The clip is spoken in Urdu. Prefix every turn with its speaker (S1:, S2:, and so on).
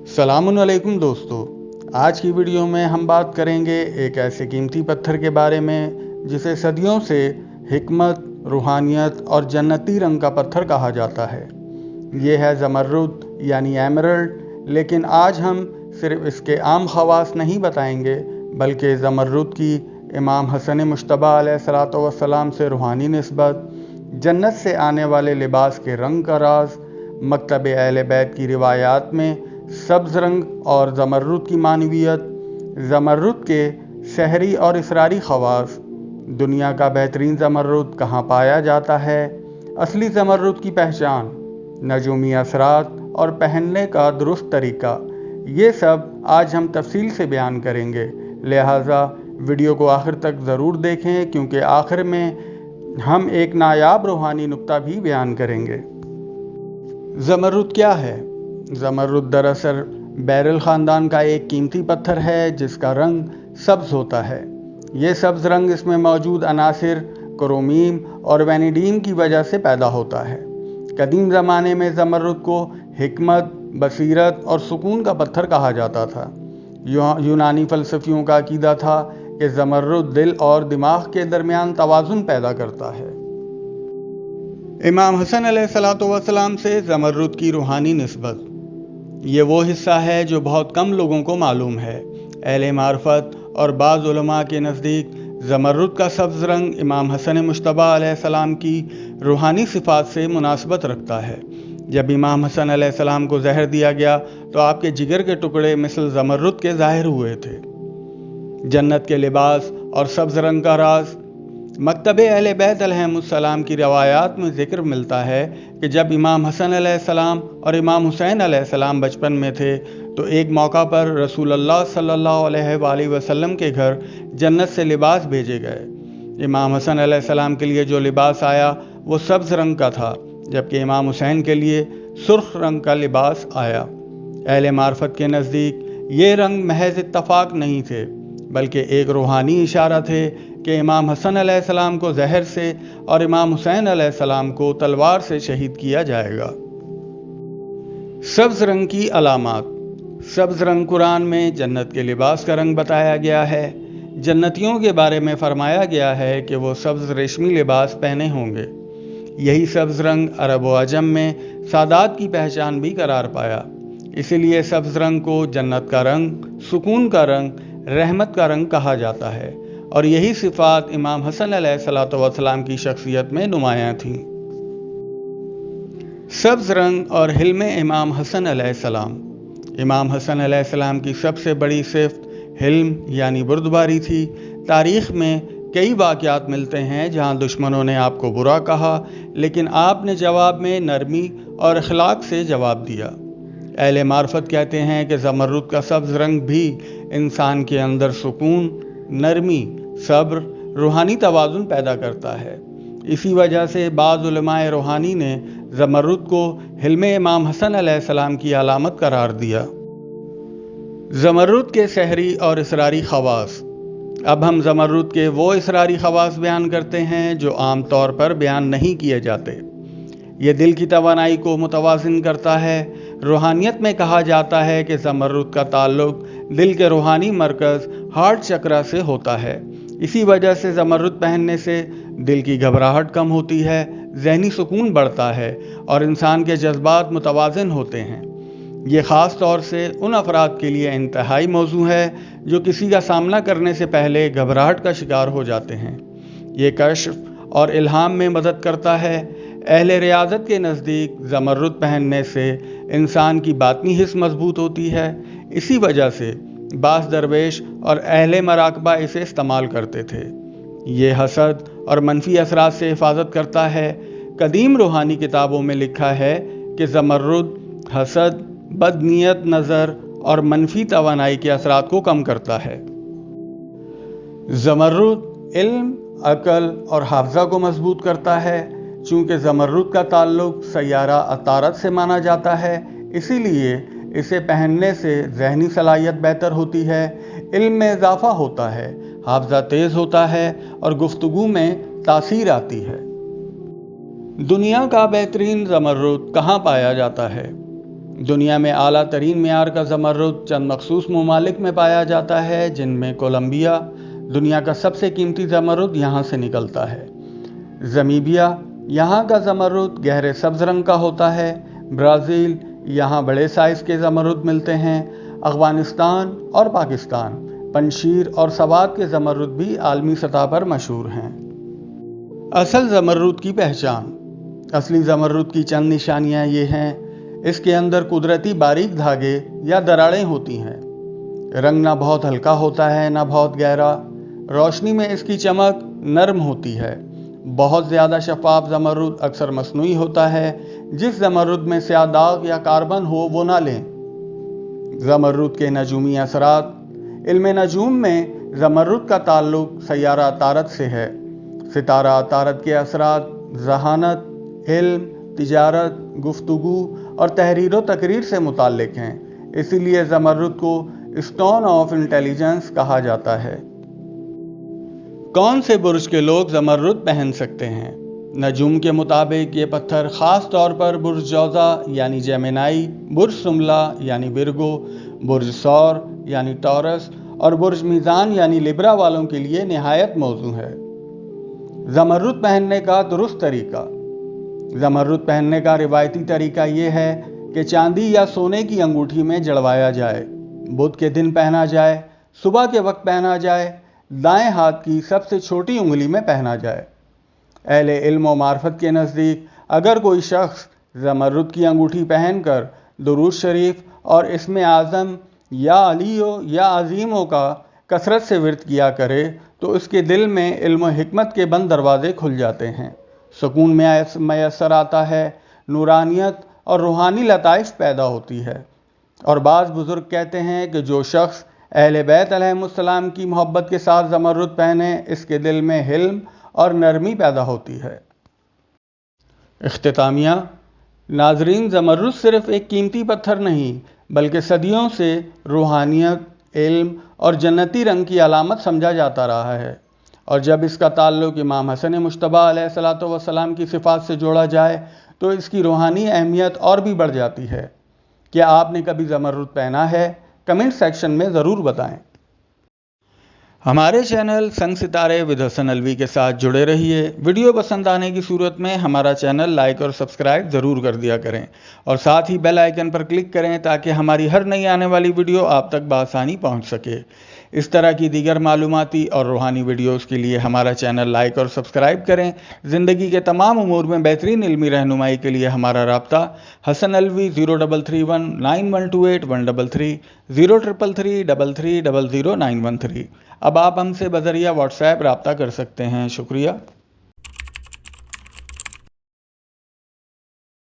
S1: السلام علیکم دوستو، آج کی ویڈیو میں ہم بات کریں گے ایک ایسے قیمتی پتھر کے بارے میں جسے صدیوں سے حکمت، روحانیت اور جنتی رنگ کا پتھر کہا جاتا ہے۔ یہ ہے زمرد یعنی ایمرلڈ، لیکن آج ہم صرف اس کے عام خواص نہیں بتائیں گے بلکہ زمرد کی امام حسن مجتبی علیہ السلام سے روحانی نسبت، جنت سے آنے والے لباس کے رنگ کا راز، مکتب اہل بیت کی روایات میں سبز رنگ اور زمرد کی معنویت، زمرد کے سحری اور اسراری خواص، دنیا کا بہترین زمرد کہاں پایا جاتا ہے، اصلی زمرد کی پہچان، نجومی اثرات اور پہننے کا درست طریقہ، یہ سب آج ہم تفصیل سے بیان کریں گے۔ لہٰذا ویڈیو کو آخر تک ضرور دیکھیں کیونکہ آخر میں ہم ایک نایاب روحانی نکتہ بھی بیان کریں گے۔ زمرد کیا ہے؟ زمرد دراصل بیرل خاندان کا ایک قیمتی پتھر ہے جس کا رنگ سبز ہوتا ہے۔ یہ سبز رنگ اس میں موجود عناصر کرومیم اور وینیڈیم کی وجہ سے پیدا ہوتا ہے۔ قدیم زمانے میں زمرد کو حکمت، بصیرت اور سکون کا پتھر کہا جاتا تھا۔ یونانی فلسفیوں کا عقیدہ تھا کہ زمرد دل اور دماغ کے درمیان توازن پیدا کرتا ہے۔ امام حسن علیہ السلام سے زمرد کی روحانی نسبت، یہ وہ حصہ ہے جو بہت کم لوگوں کو معلوم ہے۔ اہل معرفت اور بعض علماء کے نزدیک زمرد کا سبز رنگ امام حسن مجتبی علیہ السلام کی روحانی صفات سے مناسبت رکھتا ہے۔ جب امام حسن علیہ السلام کو زہر دیا گیا تو آپ کے جگر کے ٹکڑے مثل زمرد کے ظاہر ہوئے تھے۔ جنت کے لباس اور سبز رنگ کا راز، مکتب اہل بیت علیہم السلام کی روایات میں ذکر ملتا ہے کہ جب امام حسن علیہ السلام اور امام حسین علیہ السلام بچپن میں تھے تو ایک موقع پر رسول اللہ صلی اللہ علیہ وآلہ وسلم کے گھر جنت سے لباس بھیجے گئے۔ امام حسن علیہ السلام کے لیے جو لباس آیا وہ سبز رنگ کا تھا، جبکہ امام حسین کے لیے سرخ رنگ کا لباس آیا۔ اہل معرفت کے نزدیک یہ رنگ محض اتفاق نہیں تھے بلکہ ایک روحانی اشارہ تھے کہ امام حسن علیہ السلام کو زہر سے اور امام حسین علیہ السلام کو تلوار سے شہید کیا جائے گا۔ سبز رنگ کی علامات، سبز رنگ قرآن میں جنت کے لباس کا رنگ بتایا گیا ہے۔ جنتیوں کے بارے میں فرمایا گیا ہے کہ وہ سبز ریشمی لباس پہنے ہوں گے۔ یہی سبز رنگ عرب و عجم میں سعادت کی پہچان بھی قرار پایا، اسی لیے سبز رنگ کو جنت کا رنگ، سکون کا رنگ، رحمت کا رنگ کہا جاتا ہے، اور یہی صفات امام حسن علیہ السلام کی شخصیت میں نمایاں تھیں۔ سبز رنگ اور حلم امام حسن علیہ السلام، امام حسن علیہ السلام کی سب سے بڑی صفت حلم یعنی بردباری تھی۔ تاریخ میں کئی واقعات ملتے ہیں جہاں دشمنوں نے آپ کو برا کہا لیکن آپ نے جواب میں نرمی اور اخلاق سے جواب دیا۔ اہل معرفت کہتے ہیں کہ زمرد کا سبز رنگ بھی انسان کے اندر سکون، نرمی، صبر، روحانی توازن پیدا کرتا ہے۔ اسی وجہ سے بعض علماء روحانی نے زمرد کو حلم امام حسن علیہ السلام کی علامت قرار دیا۔ زمرد کے سحری اور اسراری خواص، اب ہم زمرد کے وہ اسراری خواص بیان کرتے ہیں جو عام طور پر بیان نہیں کیے جاتے۔ یہ دل کی توانائی کو متوازن کرتا ہے۔ روحانیت میں کہا جاتا ہے کہ زمرد کا تعلق دل کے روحانی مرکز ہارٹ چکرا سے ہوتا ہے۔ اسی وجہ سے زمرد پہننے سے دل کی گھبراہٹ کم ہوتی ہے، ذہنی سکون بڑھتا ہے اور انسان کے جذبات متوازن ہوتے ہیں۔ یہ خاص طور سے ان افراد کے لیے انتہائی موزوں ہے جو کسی کا سامنا کرنے سے پہلے گھبراہٹ کا شکار ہو جاتے ہیں۔ یہ کشف اور الہام میں مدد کرتا ہے۔ اہل ریاضت کے نزدیک زمرد پہننے سے انسان کی باطنی حس مضبوط ہوتی ہے، اسی وجہ سے بعض درویش اور اہل مراقبہ اسے استعمال کرتے تھے۔ یہ حسد اور منفی اثرات سے حفاظت کرتا ہے۔ قدیم روحانی کتابوں میں لکھا ہے کہ زمرد حسد، بد نیت نظر اور منفی توانائی کے اثرات کو کم کرتا ہے۔ زمرد علم، عقل اور حافظہ کو مضبوط کرتا ہے۔ چونکہ زمرد کا تعلق سیارہ عطارد سے مانا جاتا ہے، اسی لیے اسے پہننے سے ذہنی صلاحیت بہتر ہوتی ہے، علم میں اضافہ ہوتا ہے، حافظہ تیز ہوتا ہے اور گفتگو میں تاثیر آتی ہے۔ دنیا کا بہترین زمرد کہاں پایا جاتا ہے؟ دنیا میں اعلیٰ ترین معیار کا زمرد چند مخصوص ممالک میں پایا جاتا ہے، جن میں کولمبیا دنیا کا سب سے قیمتی زمرد یہاں سے نکلتا ہے، زمیبیا یہاں کا زمرد گہرے سبز رنگ کا ہوتا ہے، برازیل یہاں بڑے سائز کے زمرد ملتے ہیں، افغانستان اور پاکستان پنشیر اور سوات کے زمرد بھی عالمی سطح پر مشہور ہیں۔ اصل زمرد کی پہچان۔ اصلی زمرد کی چند نشانیاں یہ ہیں: اس کے اندر قدرتی باریک دھاگے یا دراڑیں ہوتی ہیں، رنگ نہ بہت ہلکا ہوتا ہے نہ بہت گہرا، روشنی میں اس کی چمک نرم ہوتی ہے۔ بہت زیادہ شفاف زمرد اکثر مصنوعی ہوتا ہے، جس زمرد میں سیاہ داغ یا کاربن ہو وہ نہ لیں۔ زمرد کے نجومی اثرات۔ علم نجوم میں زمرد کا تعلق سیارہ عطارد سے ہے۔ ستارہ عطارد کے اثرات ذہانت، علم، تجارت، گفتگو اور تحریر و تقریر سے متعلق ہیں، اسی لیے زمرد کو اسٹون آف انٹیلیجنس کہا جاتا ہے۔ کون سے برج کے لوگ زمرد پہن سکتے ہیں؟ نجوم کے مطابق یہ پتھر خاص طور پر برج جوزا یعنی جیمنائی، برج سملا یعنی ورگو، برج ثور یعنی ٹورس اور برج میزان یعنی لبرا والوں کے لیے نہایت موزوں ہے۔ زمرد پہننے کا درست طریقہ۔ زمرد پہننے کا روایتی طریقہ یہ ہے کہ چاندی یا سونے کی انگوٹھی میں جڑوایا جائے، بدھ کے دن پہنا جائے، صبح کے وقت پہنا جائے، دائیں ہاتھ کی سب سے چھوٹی انگلی میں پہنا جائے۔ اہل علم و معرفت کے نزدیک اگر کوئی شخص زمرد کی انگوٹھی پہن کر درود شریف اور اسم اعظم یا علیو یا عظیموں کا کثرت سے ورد کیا کرے تو اس کے دل میں علم و حکمت کے بند دروازے کھل جاتے ہیں، سکون میسر آتا ہے، نورانیت اور روحانی لطائف پیدا ہوتی ہے۔ اور بعض بزرگ کہتے ہیں کہ جو شخص اہل بیت علیہم السلام کی محبت کے ساتھ زمرد پہنے، اس کے دل میں حلم اور نرمی پیدا ہوتی ہے۔ اختتامیہ۔ ناظرین، زمرد صرف ایک قیمتی پتھر نہیں بلکہ صدیوں سے روحانیت، علم اور جنتی رنگ کی علامت سمجھا جاتا رہا ہے، اور جب اس کا تعلق امام حسن مجتبیٰ علیہ السلام کی صفات سے جوڑا جائے تو اس کی روحانی اہمیت اور بھی بڑھ جاتی ہے۔ کیا آپ نے کبھی زمرد پہنا ہے؟ کمنٹ سیکشن میں ضرور بتائیں۔ ہمارے چینل سنگ ستارے ود حسن الوی کے ساتھ جڑے رہیے۔ ویڈیو پسند آنے کی صورت میں ہمارا چینل لائک اور سبسکرائب ضرور کر دیا کریں، اور ساتھ ہی بیل آئیکن پر کلک کریں تاکہ ہماری ہر نئی آنے والی ویڈیو آپ تک بآسانی پہنچ سکے۔ اس طرح کی دیگر معلوماتی اور روحانی ویڈیوز کے لیے ہمارا چینل لائک اور سبسکرائب کریں۔ زندگی کے تمام امور میں بہترین علمی رہنمائی کے لیے ہمارا رابطہ حسن الوی 0331 9128 133 0333 33 00913۔ اب آپ ہم سے بذریعہ واٹس ایپ رابطہ کر سکتے ہیں۔ شکریہ۔